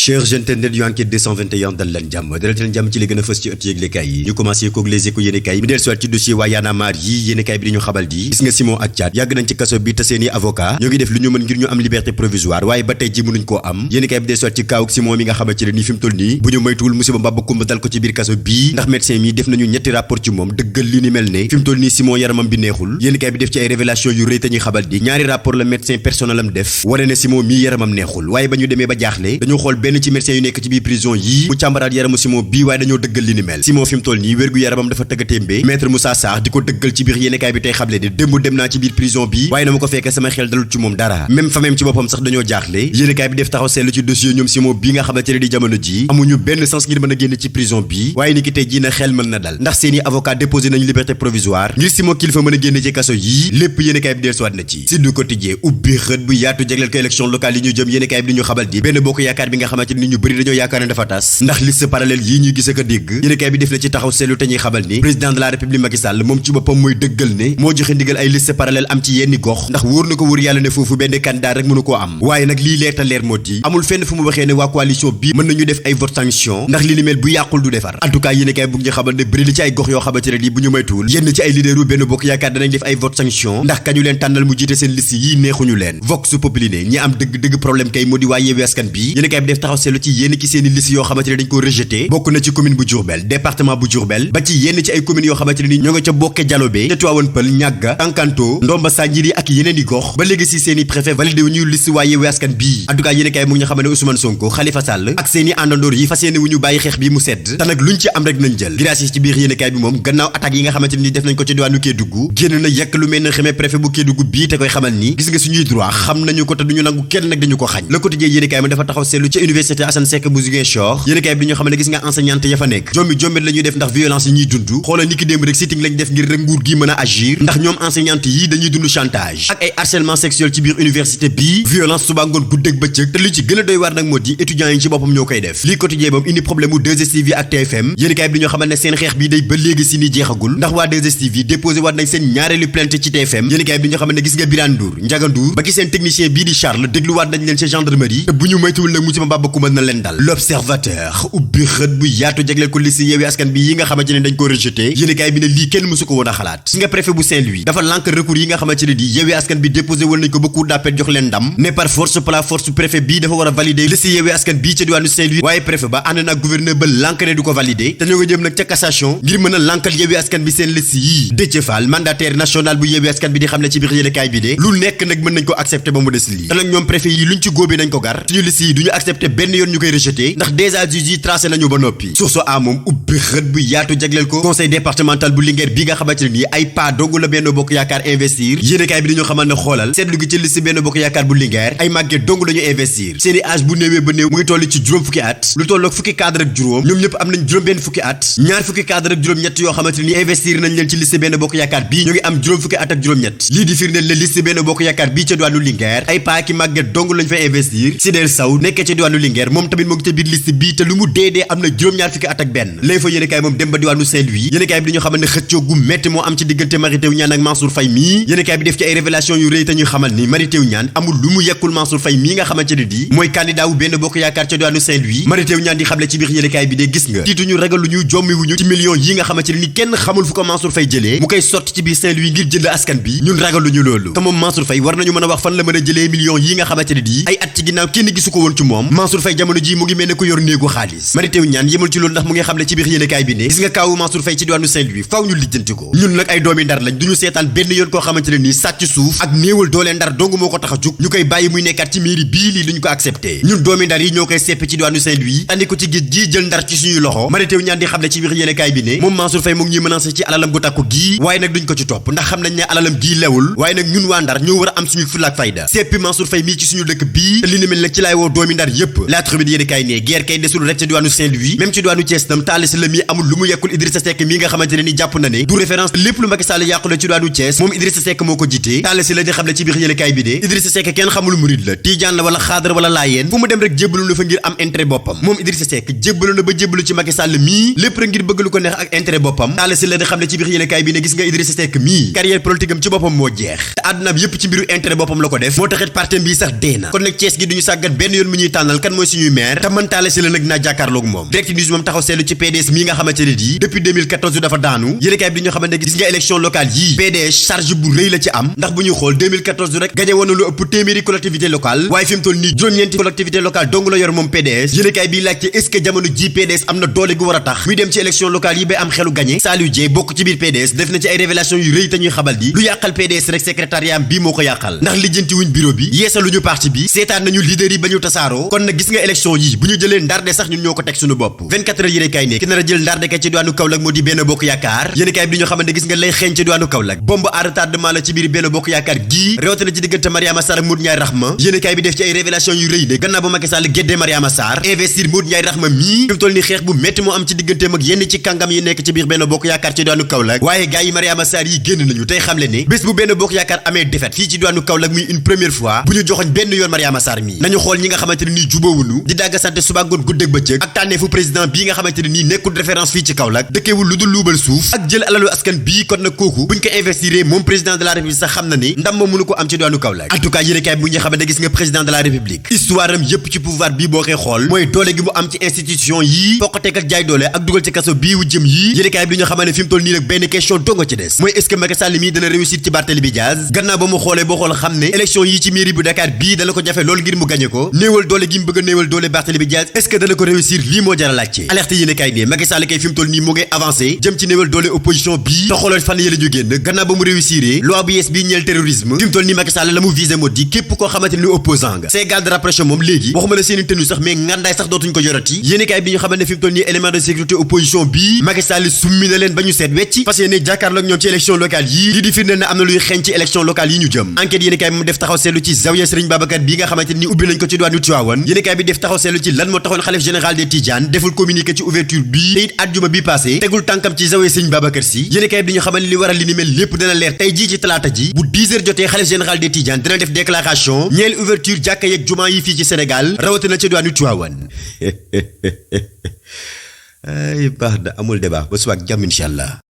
chers internautes yu enquête 221 dal leen jàmm ci li gën a fës ci ëtt yëglekaay yi ñu commencé koog les échos yéenekaay yi mu del soit ci dossier waa Y'en a marre yi yéenekaay bi di ñu xabal di gis nga Simon ak Thiat yàgg nañ ci kaso bi te seeni avocat ñoo ngi def lu ñu mën ngir ñu am liberté provisoire waaye ba tey ji mënuñ koo am yéenekaay bi del soit ci kaawuk Simon mi nga xamante ne nii fi mu toll nii bu ñu moytuwul musiba mbaa kumba dal ko ci biir kaso bii ndax médecin mi def nañu ñetti rapport ci moom dëggal li ni mel ne fi mu toll nii Simon yaramam bi neexul yéenekaay bi def ci ay révélation yu rëy te ñuy xabal di ñaari rapport la médecin personnel am def wane ne Simon mii yaramam neexul waaye ba ñu demee ba jaaxle dañoo xool benn ci médecin yu nekk ci biir prison yii mu càmbaraat yaramu Simon bii waaye dañoo dëggal li ni mel Simon fi mu toll nii wérgu yaramam dafa tëggatémbee maître Moussa Sarr di ko dëggal ci biir yéenekaay bi tey xamle ne démb dem naa ci biir prison bi waaye na ma ko fekkee sama xel dalul ci moom dara même famem ci boppam sax dañoo jaaxle yéenekaay bi def taxaw seetlu ci dossier ñoom Simon bii nga xamante ne di jamono ji amuñu benn sens ngir mën a génn ci prison bi waaye ni ki tey ji na xel mën na dal ndax seeni avocat déposé nañu liberté provisoire ngir Simon kilifa mën a génn ci kaso yii lépp yéenekaay bi dellusiwaat na ci si du quotidien ubbi xët bu yaatu jagleel ko élection locale yi ñu jëm yéenekaay bi di ñu xabal di benn bokk yaakaar bi nga xamante ni ñu bëri dañoo yaakaar ne dafa tas ndax liste parallèle yii ñuy gis ak a dégg yéenekaay bi def na ci taxaw seetlu te ñuy xabal ni président de la république Macky Sall moom ci boppam mooy dëggal ne moo joxe ndigal ay liste parallèle am ci yenn gox ndax wóor na ko wóor yàlla ne foofu benn candidat rek mënu koo am waaye nag lii leer ta leer moo di amul fenn fu mu waxee ne waa coalition bi mën nañu def ay vote sanction ndax li ni mel bu yàqul du defar en tout cas yéenekaay bu ñu xabal ne bëri na ci ay gox yoo xamante ne nii bu ñu moytuwul yenn ci ay leaderu benn bokk yaakaar danañ def ay vote sanction ndax kañu leen tànnal mu jiite seen liste yii neexuñu leen vox populi ne ñi am dëgg problème kay moo di waa Yewwi Askan bi yéenekaay bi def taxaw seetlu ci yenn ci seeni liste yoo xamante ne dañ ko rejeté bokk na ci commune bu Diourbel département bu Diourbel ba ci yenn ci ay communes yoo xamante ne ni ñoo nga ca Bokke Dialobé ca Tivaouane Peulh Niaga Tankanto Ndomba Sanjiri ak yeneen i gox ba léegi si seeni préfet validé wu ñu liste waa Yewwi Askan bi en tout cas yéenekaay mu ngi ñu xamal ne Ousmane Sonko Khalifa Sall ak seeni àndandoor yi fas yéene wu ñu bàyyi xeex bi mu sedd te nag luñ ci am rek nañ jël grâce ci biir yéenekaay bi moom gannaaw attaques yi nga xamante ne ni def nañ ko ci diwaanu Kédougou génn na yekk lu mel ne xamee préfet bu Kédougou bii te koy xamal ni gis nga suñuy droit xam nañu ko te duñu nangu kenn nag dañu ko xañ Le Quotidien yéenekaay ma dafa taxaw seetlu ci université Assane Seck bu Ziguinchor yéenekaay bi ñu xamal ne gis nga enseignante ya fa nekk jommet la ñuy def ndax violence yi ñuy dund xoolal ni ki démb rek sitting lañ def ngir rek nguur gi mën a agir ndax ñoom enseignante yi dañuy dund chantage ak ay harcèlement sexuel ci biir université bii violence suba ngoon guddeeg bëccëg te li ci gën a doy waar nag moo di étudiants yi ci boppam ñoo koy def lii Quotidien bam indi problème u 2STV ak TFM yéenekaay bi dañoo xamal ne seen xeex bi day ba léegi si ni jeexagul ndax waa 2STV déposé waat nañ seen ñaareelu plainte ci TFM yéenekaay bi dañoo xamal ne gis nga Birane Ndour Ndiaga Ndour ba ki seen technicien bii di Charles dégluwaat nañ leen ci gendarmerie te bu ñu moytuwul nag musiba mbaa bakku mën na leen dal L'Observateur ubbi xët bu yaatu jagleel ko liste Yewwi Askan bi yi nga xamante ne dañ ko rejeté yéenekaay bi ne lii kenn mësu ko woon a xalaat si nga préfet bu Saint-Louis dafa lànk recours yi nga xamante ne di Yewwi Askan bi déposé woon nañ ko ba cour d'appel jox leen ndam ne par force par la force préfet bii dafa war a valider liste Yewwi Askan bii ca diwaanu Saint-Louis waaye préfet ba ànd na ak gouverneur ba lànk ne du ko valider te ñoo nga jëm nag ca cassation ngir mën a lànkal Yewwi Askan bi seen liste yii Déthié Fall mandataire national bu Yewwi Askan bi di xam ne ci biir yéenekaay bi de lu nekk nag mën nañ ko accepter ba mu des lii te nag ñoom préfet yi luñ ci góobee nañ ko gar suñu liste yi duñu accepter benn yoon ñu koy rejeter ndax déjà juge yi tracé nañu ba noppi source a moom ubbi xët bu yaatu jagleel ko conseil départemental bu Linguère bi nga xamante ne nii ay pas dong la Benno Bokk Yaakaar investir yéenekaay bi dañoo xamal ne xoolal seetlu gi ci liste Benno Bokk Yaakaar bu Linguère ay màgget dong la ñu investir seeni âge bu néewee ba néew mu ngi toll ci juróom fukki at lu tolloog fukki cadre ak juróom ñoom ñëpp am nañ juróom benn fukki at ñaar fukki cadre ak juróom ñett yoo xamante ne nii investir nañ leen ci liste Benno Bokk Yaakaar bii ñu ngi am juróom fukki at ak juróom ñett lii di firndeel la liste Benno Bokk Yaakaar bii ca diwaanu Linguère ay pas ki màgget dong lañ fay investir Sidel Saw nekkee ca diwaanu Linguère moom tamit moo ngi ca biir liste bii te lu mu dee am na juróom-ñaar fukki at ak benn lay fa yéenekaay moom dem ba diwaanu Saint-Louis yéenekaay bi dañu xamal ne xëccoo gu metti moo am ci diggante Mary Teuw Niane ak Mansour Faye mii yéenekaay bi def ci ay révélation yu rëy te ñu xamal ni Mary Teuw Niane amul lu mu yekkul Mansour Faye mii nga xamante ne di mooy candidat wu Benno Bokk Yaakaar ca diwaanu Saint-Louis Mary Teuw Niane di xamle ci biir yéenekaay bi de gis nga tiituñu ragaluñu jommiwuñu ci millions yi nga xamante ne ni kenn xamul fu ko Mansour Faye jëlee mu koy sotti ci biir Saint-Louis ngir jënd askan bi ñun ragaluñu loolu te moom Mansour Faye war nañu mën a wax fan la mën a jëlee millions yi nga xamante ne di ay at ci ginnaaw kenn gisu ko woon ci moom Mansour Faye jamono ji mu ngi mel ne ku yor néegu xaalis Mary Teuw Niane yemul ci loolu ndax mu ngi xamle ci biir yéenekaay bi ne gis nga kaawu Mansour Faye ci diwaanu Saint-Louis faaw ñu lijjanti ko ñun nag ay doomi Ndar lañ duñu seetaan benn yoon koo xamante ne nii sàcc suuf ak néewal doole Ndar dong moo ko tax a jug ñu koy bàyyi muy nekkaat ci mairie bii lii duñu ko accepté ñun doomi Ndar yi ñoo koy sepp ci diwaanu Saint-Louis andi ko ci géej gii jël Ndar ci suñuy loxo Mary Teuw Niane di xamle ci biir yéenekaay bi ne moom Mansour Faye mu ngi ñuy menacé ci alalam gu takku gii waaye nag duñ ko ci topp ndax xam nañ ne alalam gii lewul waaye nag ñun waa Ndar ñoo war a am suñu fulla ak fayda seppi Mansour Faye mii ci suñu dëkk bii te li ni mel nag ci laay woo doomi Ndar yépp La Tribune yéenekaay ne guerre kay desul rek ci diwaanu Saint-Louis même ci diwaanu Thiès tam Talla Sylla mii amul lu mu yekkul Idrissa Seck mii nga xamante ne ni jàpp na ne du référence lépp lu Macky Sall yàqule ci diwaanu Thiès moom Idrissa Seck moo ko jiite Talla Sylla di xamle ci biir yéenekaay bi de Idrissa Seck kenn xamul murid la Tijaan la wala xaadar wala laayeen fu mu dem rek jébbalu na fa ngir am intérêt boppam moom Idrissa Seck jébbalu na ba jébbalu ci Macky Sall mii lépp rek ngir bëgg lu ko neex ak intérêt boppam Talla Sylla di xamle ci biir yéenekaay bi ne gis nga Idrissa Seck mii carrière politique am ci boppam moo jeex te àdduna bi yépp ci mbiru intérêt boppam la ko def moo taxit parti bi sax dee na kon nag Thiès gi duñu sàggat benn yoon mu ñuy tànnal kan mooy suñuy maire te man Talla Sylla nag dinaa jàkkaarloog moom. Direct News moom taxaw seetlu ci PDS mii nga xamante ne di depuis 2014 dafa daanu yéenekaay bi di ñu xamante ne gis nga élection locale yii PDS charge bu rëy la ci am ndax bu ñuy xool 2014 rek gañe woon na lu ëpp téeméeri collectivité locale waaye fi mu toll nii juróom-ñeenti collectivité locale dong la yor moom PDS yéenekaay bi laajte est-ce que jamono ji PDS am na doole gu war a tax muy dem ci élection locale yi ba am xelu gañe Saliou Dieng bokk ci biir PDS def na ci ay révélation yu rëy te ñuy xabal di lu yàqal PDS rek secrétariat am bii moo ko yàqal ndax lijjanti wuñ bureau bi yeesaluñu parti bi seetaan nañu leader yi ba ñu tasaaroo kon nag gis nga élection yi bu ñu jëlee ndarde sax ñun ñoo ko teg suñu bopp 24 heures yéenekaay ne ki nar a jël ndarde ka ci diwaanu Kaolack moo di Benno Bokk Yaakaar yéenekaay bi di ñu xamante gis nga lay xeeñ ci diwaanu Kaolack bombe à retardement la ci biir Benno Bokk Yaakaar gii rawatina ci diggante Mariama Sarr ak Modou Ndiaye Rahma yéenekaay bi def ci ay révélation yu rëy ne gannaaw ba Macky Sall géddee Mariama Sarr investir Modou Ndiaye Rahma mii fi mu toll ni xeex bu métti moo am ci digganteem ak yenn ci kàngam yi nekk ci biir Benno Bokk Yaakaar ci diwaanu Kaolack waaye gars yi Mariama Sarr yi génn nañu tey xamle ne bés bu Benno Bokk Yaakaar amee défaite fii ci diwaanu Kaolack muy une première fois bu ñu joxoñ benn yoon Mariama Sarr mii nañu xool ñi nga xamante ne nii jubóowuñu di dagga sante suba ngoon guddeeg bëccëg ak tànneefu président bii nga xamante ne nii nekkul référence fii ci Kaolack dëkkeewul lu dul luubal suuf ak jël alalu askan bii kon nag kooku buñ ko investiré moom président de la république sax xam na ni ndam ma mënu ko am ci diwaanu Kaolack en tout cas yéenekaay bu ñu xamante gis nga président de la république histoire am yépp ci pouvoir bii boo koy xool mooy doole gi mu am ci institution yii foqateek ak jaay doole ak dugal ci kaso bii wu jëm yii yéenekaay bi ñu xamante ne fi mu toll nii nag benn question dongo ci des mooy est-ce que Macky Sall mii dana réussir ci Barthélémy Diaz gannaaw ba mu xoolee boo xool xam ne élection yii ci mairie bu Dakar bii dana ko jafe loolu ngir mu gagné ko néewal doole gi mu bëgg a néewal doole Barthélémy Diaz est-ce que dana ko réussir lii moo jar a laajte alerte yéenekaay ne Macky Sall kay fi mu toll nii mu ngay avancé jëm ci néewal doole opposition bii te xoolal fan yële ñu génn gannaaw ba mu réussir loi bu yees bii ñeel terrorisme fi mu toll nii Macky Sall la mu visé moo di képp koo xamante ni opposant nga ces gardes de rapprochement moom léegi waxuma la seeni tenue sax mais ngandaay sax dootuñ ko yorati yéenekaay bi ñu xamante ne fi mu toll nii élément de sécurité opposition bii Macky Sall summi na leen ba ñu seet wecci fas yéene jàkkaarloo ak ñoom ci élection locale yii lii di firndeel ne am na luy xeeñ ci élection locale yi ñu jëm enquête yéenekaay bi mu def taxaw seetlu ci Zawiya Serigne Babacar bii nga xamante ni ubbi nañ ko ci diwaanu Tivaouane yéenekaay bi def taxaw seetlu ci lan moo taxoon xalif général des Tidianes deful communiqué ci ouverture bii te it àjjuma bi passé tegul tànkam ci Zawiya Serigne Babacar si yéenekaay bi ñu xamal li waral li ni mel lépp dana leer tey jii ci talaata ji bu 10 heures jotee xalif général des Tidianes dina def déclaration ñeel ouverture jàkka yeeg jumaa yi fii ci Sénégal rawatina ci diwaanu Tivaouane ay baax da amul débat ba suba ak jàmm incha allah